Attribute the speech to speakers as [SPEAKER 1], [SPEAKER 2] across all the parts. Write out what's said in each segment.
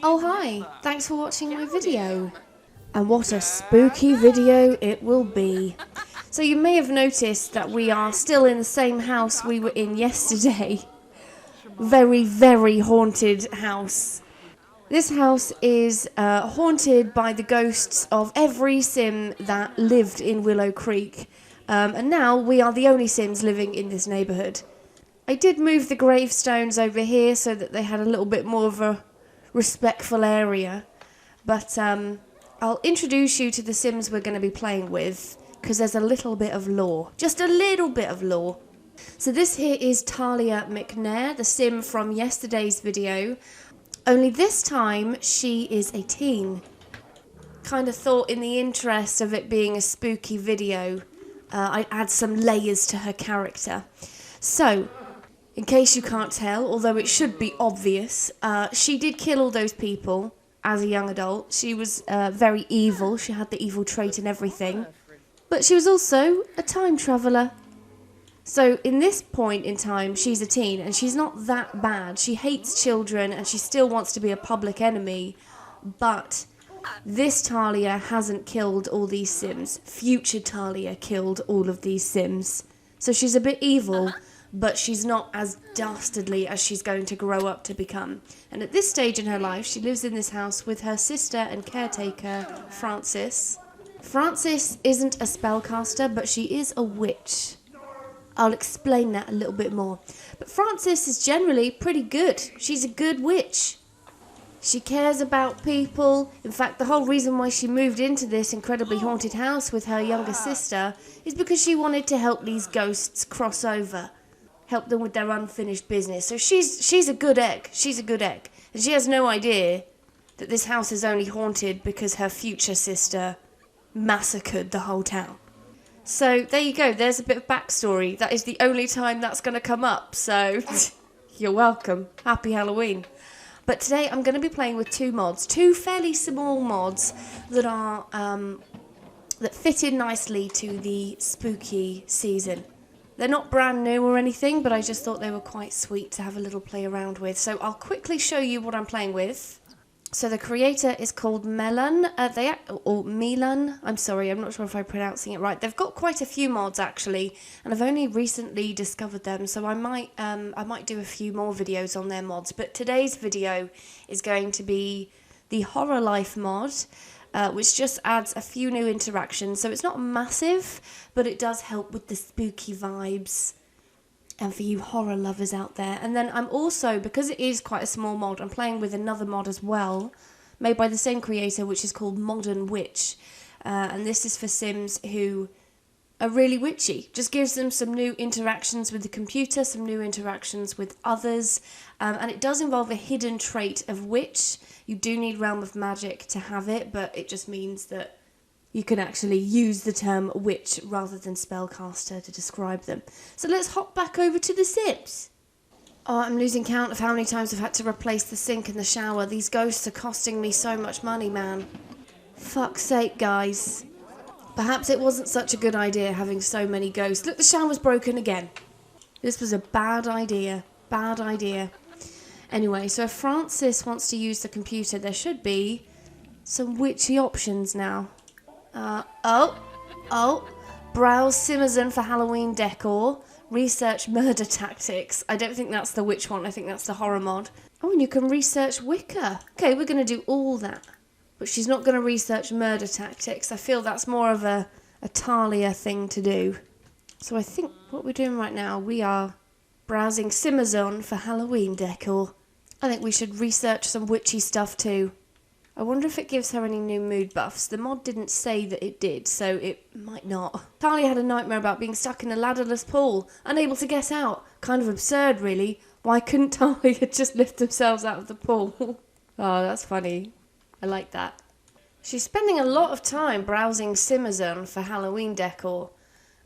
[SPEAKER 1] Oh hi, thanks for watching my video. And what a spooky video it will be. So you may have noticed that we are still in the same house we were in yesterday. Very, very haunted house. This house is haunted by the ghosts of every sim that lived in Willow Creek. And now we are the only sims living in this neighbourhood. I did move the gravestones over here so that they had a little bit more of a respectful area, but I'll introduce you to the sims we're going to be playing with, because there's a little bit of lore, just a little bit of lore. So this here is Talia Mcnair, the sim from yesterday's video, only this time she is a teen. Kind of thought in the interest of it being a spooky video, I'd add some layers to her character. So, in case you can't tell, although it should be obvious, she did kill all those people as a young adult. She was very evil. She had the evil trait and everything. But she was also a time traveller. So in this point in time, she's a teen and she's not that bad. She hates children and she still wants to be a public enemy. But this Talia hasn't killed all these sims. Future Talia killed all of these sims. So she's a bit evil, but she's not as dastardly as she's going to grow up to become. And at this stage in her life, she lives in this house with her sister and caretaker, Frances. Frances isn't a spellcaster, but she is a witch. I'll explain that a little bit more. But Frances is generally pretty good. She's a good witch. She cares about people. In fact, the whole reason why she moved into this incredibly haunted house with her younger sister is because she wanted to help these ghosts cross over. Help them with their unfinished business. So she's a good egg. She's a good egg. And she has no idea that this house is only haunted because her future sister massacred the whole town. So there you go. There's a bit of backstory. That is the only time that's going to come up. So you're welcome. Happy Halloween. But today I'm going to be playing with two mods. Two fairly small mods that are that fit in nicely to the spooky season. They're not brand new or anything, but I just thought they were quite sweet to have a little play around with. So I'll quickly show you what I'm playing with. So the creator is called Melon, or Milan. I'm sorry, I'm not sure if I'm pronouncing it right. They've got quite a few mods actually, and I've only recently discovered them, so I might do a few more videos on their mods. But today's video is going to be the Horror Life mod, which just adds a few new interactions. So it's not massive, but it does help with the spooky vibes. And for you horror lovers out there. And then I'm also, because it is quite a small mod, I'm playing with another mod as well, made by the same creator, which is called Modern Witch. And this is for sims who are really witchy. Just gives them some new interactions with the computer, some new interactions with others. And it does involve a hidden trait of witch. You do need Realm of Magic to have it, but it just means that you can actually use the term witch rather than spellcaster to describe them. So let's hop back over to the sims. Oh, I'm losing count of how many times I've had to replace the sink and the shower. These ghosts are costing me so much money, man. Fuck's sake, guys. Perhaps it wasn't such a good idea having so many ghosts. Look, the shower's broken again. This was a bad idea. Bad idea. Anyway, so if Frances wants to use the computer, there should be some witchy options now. Browse Simmerson for Halloween decor. Research murder tactics. I don't think that's the witch one. I think that's the horror mod. Oh, and you can research Wicca. Okay, we're going to do all that. But she's not going to research murder tactics. I feel that's more of a Talia thing to do. So I think what we're doing right now, we are browsing Simmerson for Halloween decor. I think we should research some witchy stuff too. I wonder if it gives her any new mood buffs. The mod didn't say that it did, so it might not. Talia had a nightmare about being stuck in a ladderless pool, unable to get out. Kind of absurd, really. Why couldn't Talia just lift themselves out of the pool? Oh, that's funny. I like that. She's spending a lot of time browsing Simmerson for Halloween decor,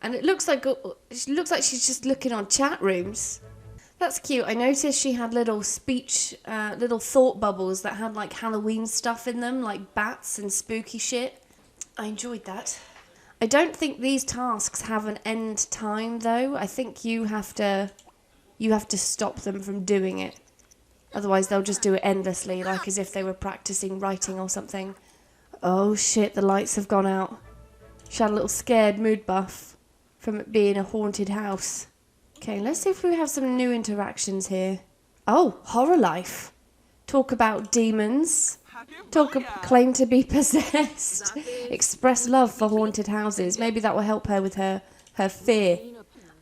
[SPEAKER 1] and it looks like she's just looking on chat rooms. That's cute. I noticed she had little little thought bubbles that had like Halloween stuff in them, like bats and spooky shit. I enjoyed that. I don't think these tasks have an end time though. I think you have to stop them from doing it. Otherwise they'll just do it endlessly, like as if they were practicing writing or something. Oh shit, the lights have gone out. She had a little scared mood buff from it being a haunted house. Okay, let's see if we have some new interactions here. Oh, horror life. Talk about demons. Claim to be possessed. Express love for haunted houses. Maybe that will help her with her fear.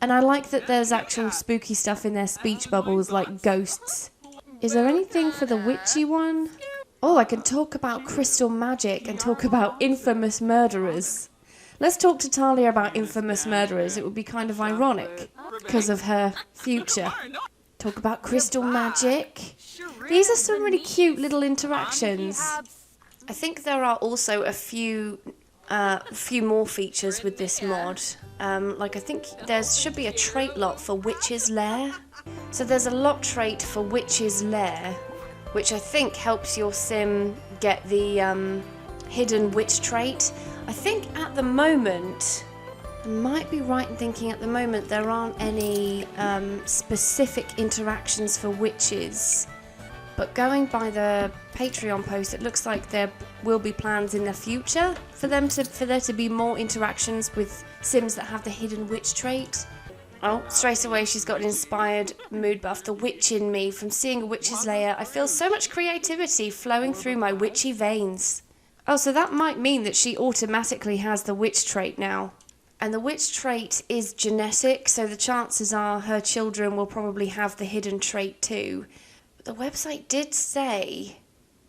[SPEAKER 1] And I like that there's actual spooky stuff in their speech bubbles, like ghosts. Is there anything for the witchy one? Oh, I can talk about crystal magic and talk about infamous murderers. Let's talk to Talia about infamous murderers. It would be kind of ironic because of her future. Talk about crystal magic. These are some really cute little interactions. I think there are also a few more features with this mod. Like I think there should be a trait lot for Witch's Lair. So there's a lot trait for Witch's Lair, which I think helps your sim get the hidden witch trait. I think at the moment, I might be right in thinking at the moment there aren't any specific interactions for witches. But going by the Patreon post, it looks like there will be plans in the future for there to be more interactions with sims that have the hidden witch trait. Oh, straight away she's got an inspired mood buff. The witch in me, from seeing a witch's lair, I feel so much creativity flowing through my witchy veins. Oh, so that might mean that she automatically has the witch trait now. And the witch trait is genetic, so the chances are her children will probably have the hidden trait too. But the website did say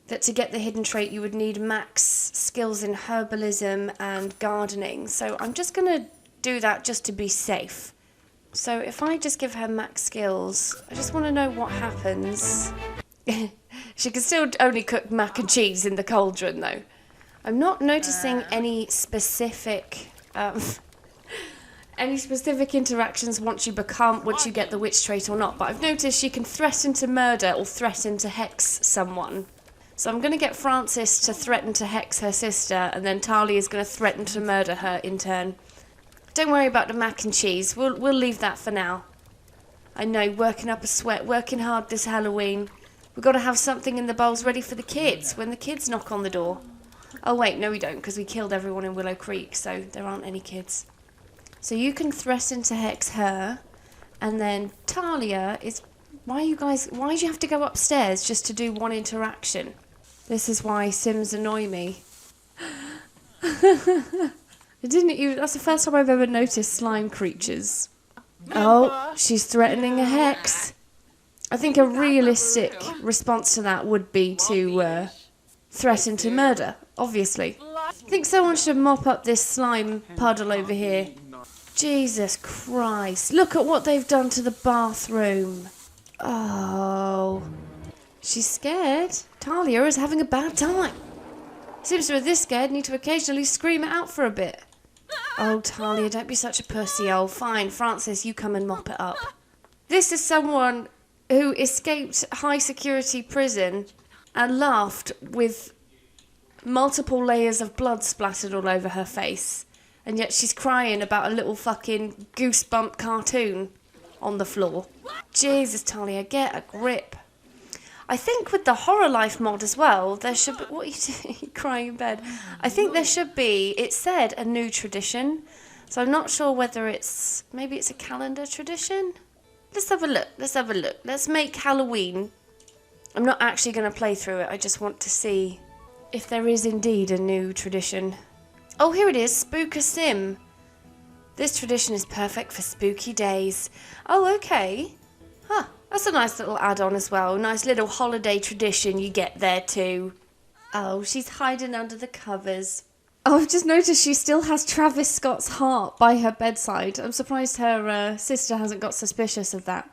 [SPEAKER 1] that to get the hidden trait you would need max skills in herbalism and gardening. So I'm just going to do that just to be safe. So if I just give her max skills, I just want to know what happens. She can still only cook mac and cheese in the cauldron though. I'm not noticing any specific interactions once you get the witch trait or not, but I've noticed she can threaten to murder or threaten to hex someone. So I'm going to get Frances to threaten to hex her sister, and then Talia is going to threaten to murder her in turn. Don't worry about the mac and cheese, we'll leave that for now. I know, working up a sweat, working hard this Halloween. We've got to have something in the bowls ready for the kids when the kids knock on the door. Oh wait, no we don't, because we killed everyone in Willow Creek, so there aren't any kids. So you can threaten to hex her, and then Talia is... Why do you have to go upstairs just to do one interaction? This is why Sims annoy me. That's the first time I've ever noticed slime creatures. Oh, she's threatening a hex. I think a realistic response to that would be to threaten to murder, obviously. I think someone should mop up this slime puddle over here. Jesus Christ, look at what they've done to the bathroom. Oh, she's scared. Talia is having a bad time. Sims who are this scared need to occasionally scream it out for a bit. Oh, Talia, don't be such a pussy. Oh, fine, Frances, you come and mop it up. This is someone who escaped high security prison and laughed with multiple layers of blood splattered all over her face. And yet she's crying about a little fucking goosebump cartoon on the floor. Jesus, Talia, get a grip. I think with the Horror Life mod as well, there should be... What are you doing? You're crying in bed. I think there should be, it said, a new tradition. So I'm not sure whether it's... Maybe it's a calendar tradition? Let's have a look. Let's make Halloween. I'm not actually going to play through it. I just want to see if there is indeed a new tradition. Oh, here it is. Spook a Sim. This tradition is perfect for spooky days. Oh, okay. Huh. That's a nice little add-on as well. Nice little holiday tradition you get there too. Oh, she's hiding under the covers. Oh, I've just noticed she still has Travis Scott's heart by her bedside. I'm surprised her sister hasn't got suspicious of that.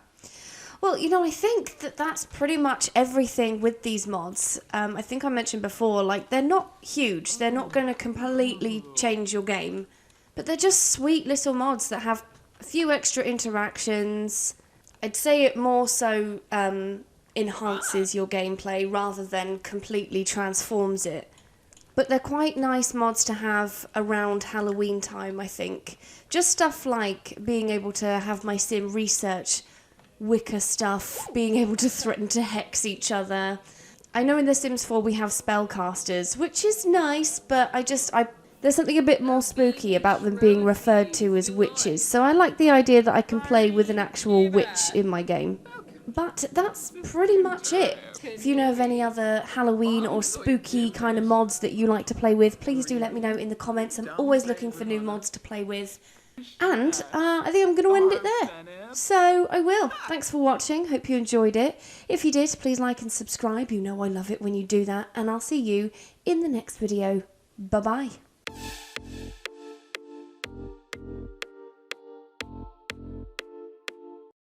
[SPEAKER 1] Well, you know, I think that's pretty much everything with these mods. I think I mentioned before, like, they're not huge. They're not going to completely change your game. But they're just sweet little mods that have a few extra interactions. I'd say it more so enhances your gameplay rather than completely transforms it. But they're quite nice mods to have around Halloween time, I think. Just stuff like being able to have my sim research Wicca stuff, being able to threaten to hex each other. I know in The Sims 4 we have spellcasters, which is nice, but there's something a bit more spooky about them being referred to as witches, so I like the idea that I can play with an actual witch in my game. But that's pretty much it. If you know of any other Halloween or spooky kind of mods that you like to play with, please do let me know in the comments. I'm always looking for new mods to play with. And I think I'm going to end it there. So I will. Thanks for watching. Hope you enjoyed it. If you did, please like and subscribe. You know I love it when you do that. And I'll see you in the next video. Bye-bye.